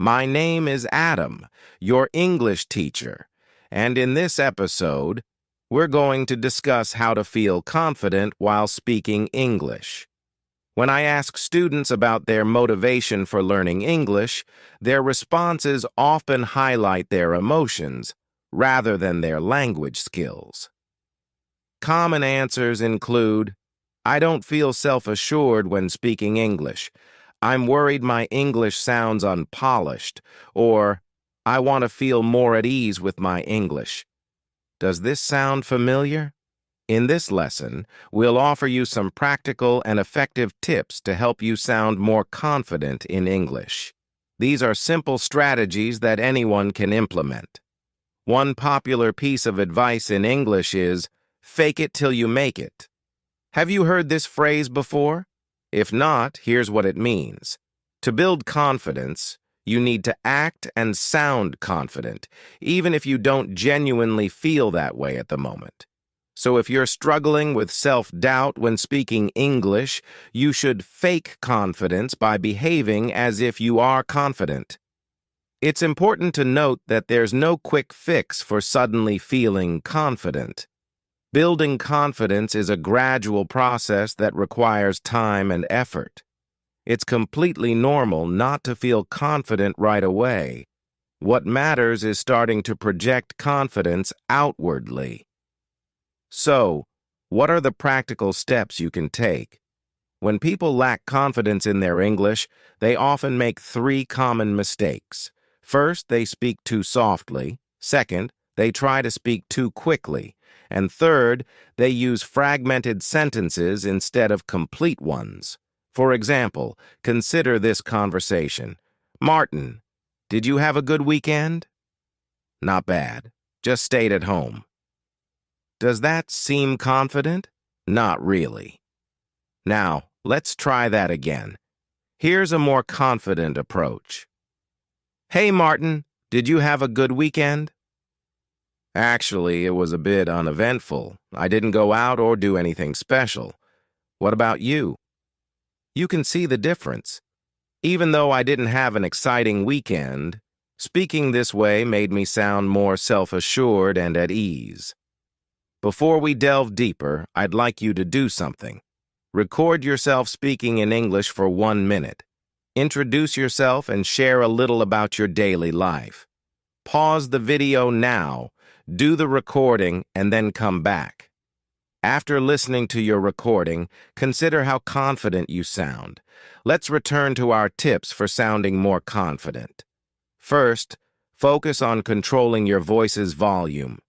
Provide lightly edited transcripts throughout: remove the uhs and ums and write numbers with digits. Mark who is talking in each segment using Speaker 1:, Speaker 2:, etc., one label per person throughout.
Speaker 1: My name is Adam, your English teacher, and in this episode, we're going to discuss how to feel confident while speaking English. When I ask students about their motivation for learning English, their responses often highlight their emotions rather than their language skills. Common answers include, I don't feel self-assured when speaking English. I'm worried my English sounds unpolished, or I want to feel more at ease with my English. Does this sound familiar? In this lesson, we'll offer you some practical and effective tips to help you sound more confident in English. These are simple strategies that anyone can implement. One popular piece of advice in English is, fake it till you make it. Have you heard this phrase before? If not, here's what it means. To build confidence, you need to act and sound confident, even if you don't genuinely feel that way at the moment. So if you're struggling with self-doubt when speaking English, you should fake confidence by behaving as if you are confident. It's important to note that there's no quick fix for suddenly feeling confident. Building confidence is a gradual process that requires time and effort. It's completely normal not to feel confident right away. What matters is starting to project confidence outwardly. So, what are the practical steps you can take? When people lack confidence in their English, they often make three common mistakes. First, they speak too softly. Second, they try to speak too quickly. And third, they use fragmented sentences instead of complete ones. For example, consider this conversation. Martin, did you have a good weekend? Not bad. Just stayed at home. Does that seem confident? Not really. Now, let's try that again. Here's a more confident approach. Hey, Martin, did you have a good weekend? Actually, it was a bit uneventful. I didn't go out or do anything special. What about you? You can see the difference. Even though I didn't have an exciting weekend, speaking this way made me sound more self-assured and at ease. Before we delve deeper, I'd like you to do something. Record yourself speaking in English for 1 minute. Introduce yourself and share a little about your daily life. Pause the video now. Do the recording and then come back. After listening to your recording, consider how confident you sound. Let's return to our tips for sounding more confident. First, focus on controlling your voice's volume.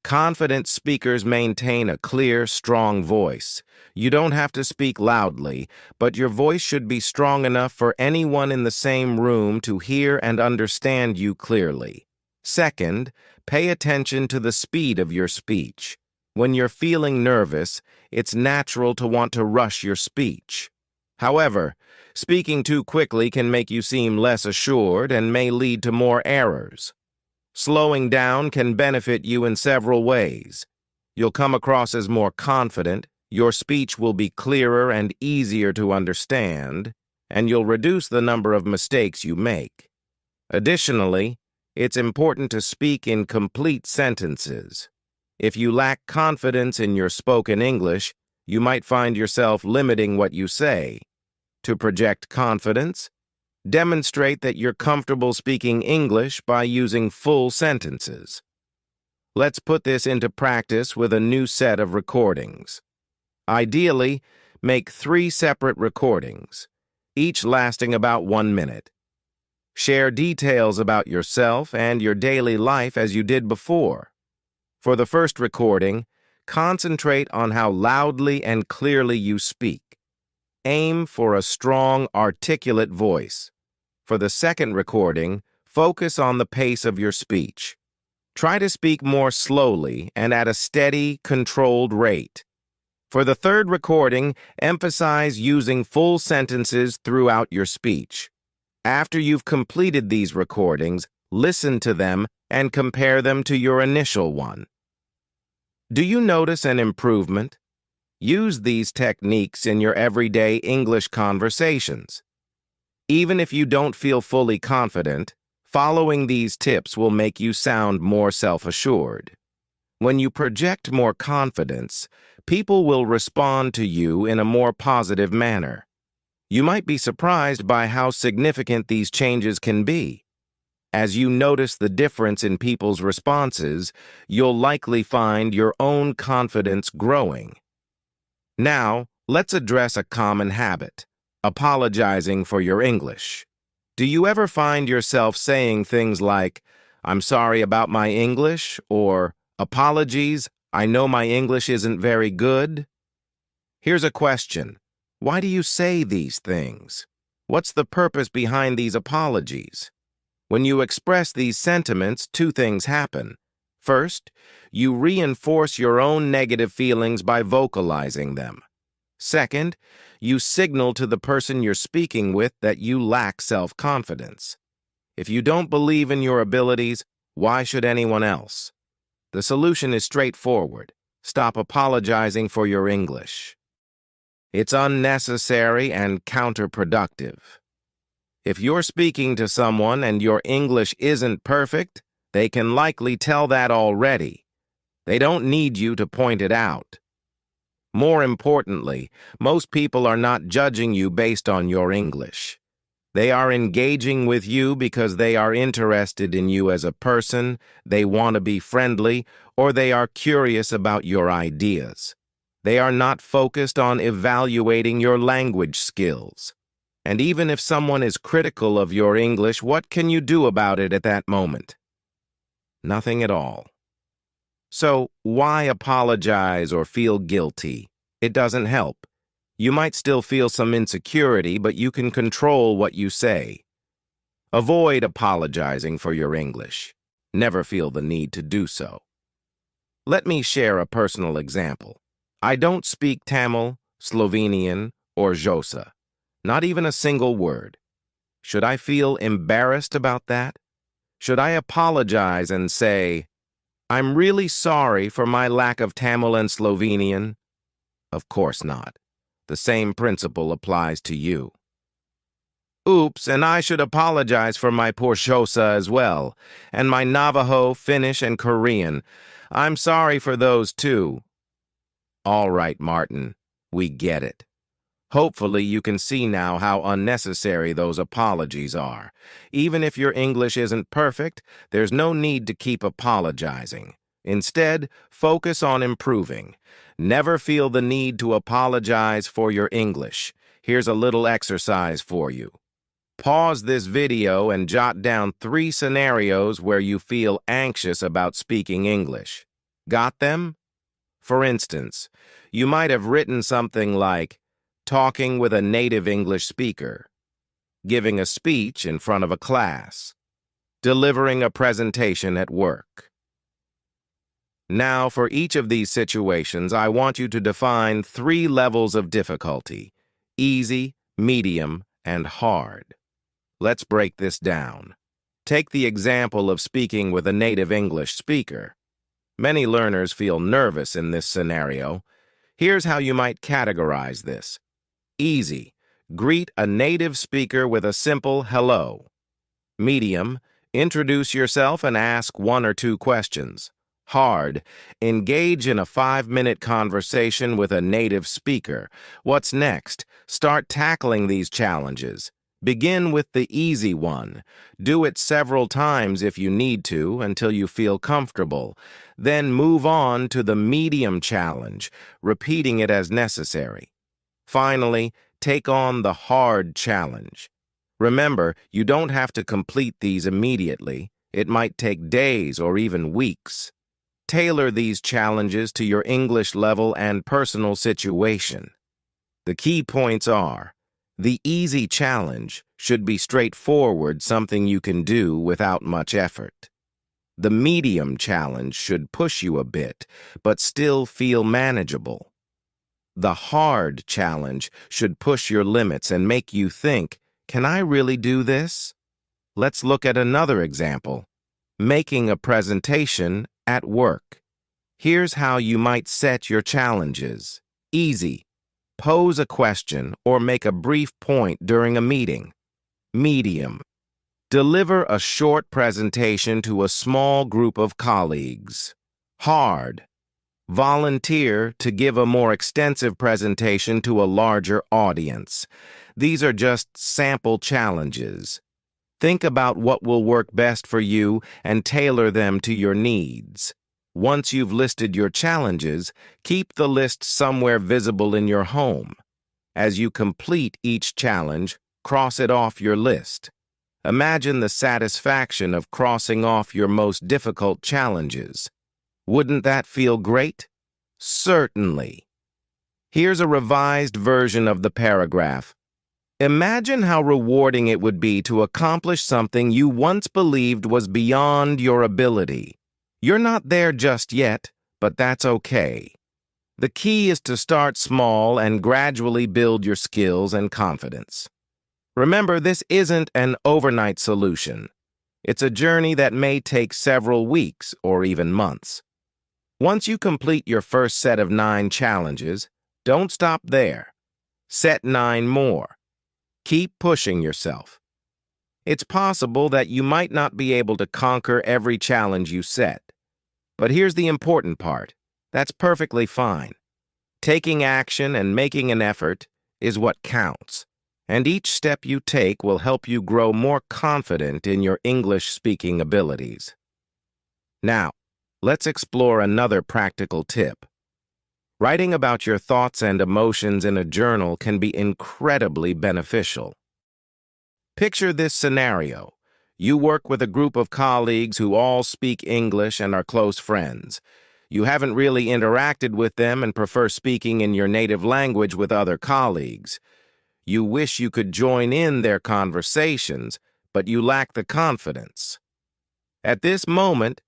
Speaker 1: Confident speakers maintain a clear, strong voice. You don't have to speak loudly, but your voice should be strong enough for anyone in the same room to hear and understand you clearly. Second, pay attention to the speed of your speech. When you're feeling nervous, it's natural to want to rush your speech. However, speaking too quickly can make you seem less assured and may lead to more errors. Slowing down can benefit you in several ways. You'll come across as more confident, your speech will be clearer and easier to understand, and you'll reduce the number of mistakes you make. Additionally, it's important to speak in complete sentences. If you lack confidence in your spoken English, you might find yourself limiting what you say. To project confidence, demonstrate that you're comfortable speaking English by using full sentences. Let's put this into practice with a new set of recordings. Ideally, make 3 separate recordings, each lasting about 1 minute. Share details about yourself and your daily life as you did before. For the first recording, concentrate on how loudly and clearly you speak. Aim for a strong, articulate voice. For the second recording, focus on the pace of your speech. Try to speak more slowly and at a steady, controlled rate. For the third recording, emphasize using full sentences throughout your speech. After you've completed these recordings, listen to them and compare them to your initial one. Do you notice an improvement? Use these techniques in your everyday English conversations. Even if you don't feel fully confident, following these tips will make you sound more self-assured. When you project more confidence, people will respond to you in a more positive manner. You might be surprised by how significant these changes can be. As you notice the difference in people's responses, you'll likely find your own confidence growing. Now, let's address a common habit: apologizing for your English. Do you ever find yourself saying things like, "I'm sorry about my English," or "Apologies, I know my English isn't very good"? Here's a question. Why do you say these things? What's the purpose behind these apologies? When you express these sentiments, two things happen. First, you reinforce your own negative feelings by vocalizing them. Second, you signal to the person you're speaking with that you lack self-confidence. If you don't believe in your abilities, why should anyone else? The solution is straightforward. Stop apologizing for your English. It's unnecessary and counterproductive. If you're speaking to someone and your English isn't perfect, they can likely tell that already. They don't need you to point it out. More importantly, most people are not judging you based on your English. They are engaging with you because they are interested in you as a person, they want to be friendly, or they are curious about your ideas. They are not focused on evaluating your language skills. And even if someone is critical of your English, what can you do about it at that moment? Nothing at all. So, why apologize or feel guilty? It doesn't help. You might still feel some insecurity, but you can control what you say. Avoid apologizing for your English. Never feel the need to do so. Let me share a personal example. I don't speak Tamil, Slovenian, or Xhosa. Not even a single word. Should I feel embarrassed about that? Should I apologize and say, "I'm really sorry for my lack of Tamil and Slovenian"? Of course not. The same principle applies to you. Oops, and I should apologize for my poor Xhosa as well, and my Navajo, Finnish, and Korean. I'm sorry for those too. All right, Martin, we get it. Hopefully you can see now how unnecessary those apologies are. Even if your English isn't perfect, there's no need to keep apologizing. Instead, focus on improving. Never feel the need to apologize for your English. Here's a little exercise for you. Pause this video and jot down 3 scenarios where you feel anxious about speaking English. Got them? For instance, you might have written something like, talking with a native English speaker, giving a speech in front of a class, delivering a presentation at work. Now, for each of these situations, I want you to define 3 levels of difficulty: easy, medium, and hard. Let's break this down. Take the example of speaking with a native English speaker. Many learners feel nervous in this scenario. Here's how you might categorize this. Easy. Greet a native speaker with a simple hello. Medium. Introduce yourself and ask 1 or 2 questions. Hard. Engage in a 5-minute conversation with a native speaker. What's next? Start tackling these challenges. Begin with the easy one. Do it several times if you need to until you feel comfortable. Then move on to the medium challenge, repeating it as necessary. Finally, take on the hard challenge. Remember, you don't have to complete these immediately. It might take days or even weeks. Tailor these challenges to your English level and personal situation. The key points are: the easy challenge should be straightforward, something you can do without much effort. The medium challenge should push you a bit, but still feel manageable. The hard challenge should push your limits and make you think, can I really do this? Let's look at another example. Making a presentation at work. Here's how you might set your challenges. Easy. Pose a question or make a brief point during a meeting. Medium. Deliver a short presentation to a small group of colleagues. Hard. Volunteer to give a more extensive presentation to a larger audience. These are just sample challenges. Think about what will work best for you and tailor them to your needs. Once you've listed your challenges, keep the list somewhere visible in your home. As you complete each challenge, cross it off your list. Imagine the satisfaction of crossing off your most difficult challenges. Wouldn't that feel great? Certainly. Here's a revised version of the paragraph. Imagine how rewarding it would be to accomplish something you once believed was beyond your ability. You're not there just yet, but that's okay. The key is to start small and gradually build your skills and confidence. Remember, this isn't an overnight solution. It's a journey that may take several weeks or even months. Once you complete your first set of 9 challenges, don't stop there. Set 9 more. Keep pushing yourself. It's possible that you might not be able to conquer every challenge you set. But here's the important part. That's perfectly fine. Taking action and making an effort is what counts. And each step you take will help you grow more confident in your English speaking abilities. Now, let's explore another practical tip. Writing about your thoughts and emotions in a journal can be incredibly beneficial. Picture this scenario. You work with a group of colleagues who all speak English and are close friends. You haven't really interacted with them and prefer speaking in your native language with other colleagues. You wish you could join in their conversations, but you lack the confidence. At this moment,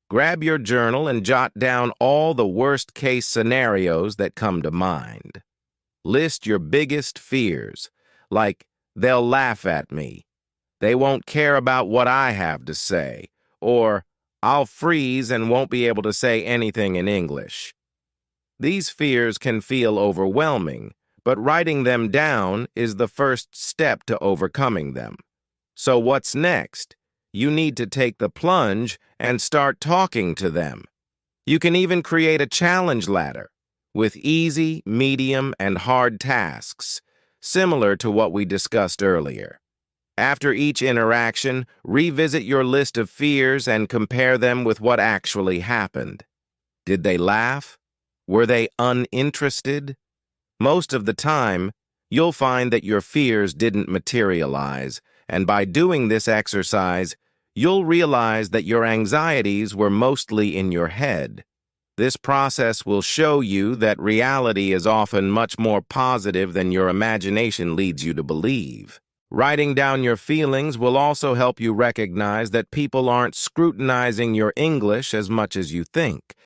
Speaker 1: grab your journal and jot down all the worst-case scenarios that come to mind. List your biggest fears, like, they'll laugh at me, they won't care about what I have to say, or I'll freeze and won't be able to say anything in English. These fears can feel overwhelming, but writing them down is the first step to overcoming them. So what's next? You need to take the plunge and start talking to them. You can even create a challenge ladder with easy, medium, and hard tasks, similar to what we discussed earlier. After each interaction, revisit your list of fears and compare them with what actually happened. Did they laugh? Were they uninterested? Most of the time, you'll find that your fears didn't materialize, and by doing this exercise, you'll realize that your anxieties were mostly in your head. This process will show you that reality is often much more positive than your imagination leads you to believe. Writing down your feelings will also help you recognize that people aren't scrutinizing your English as much as you think.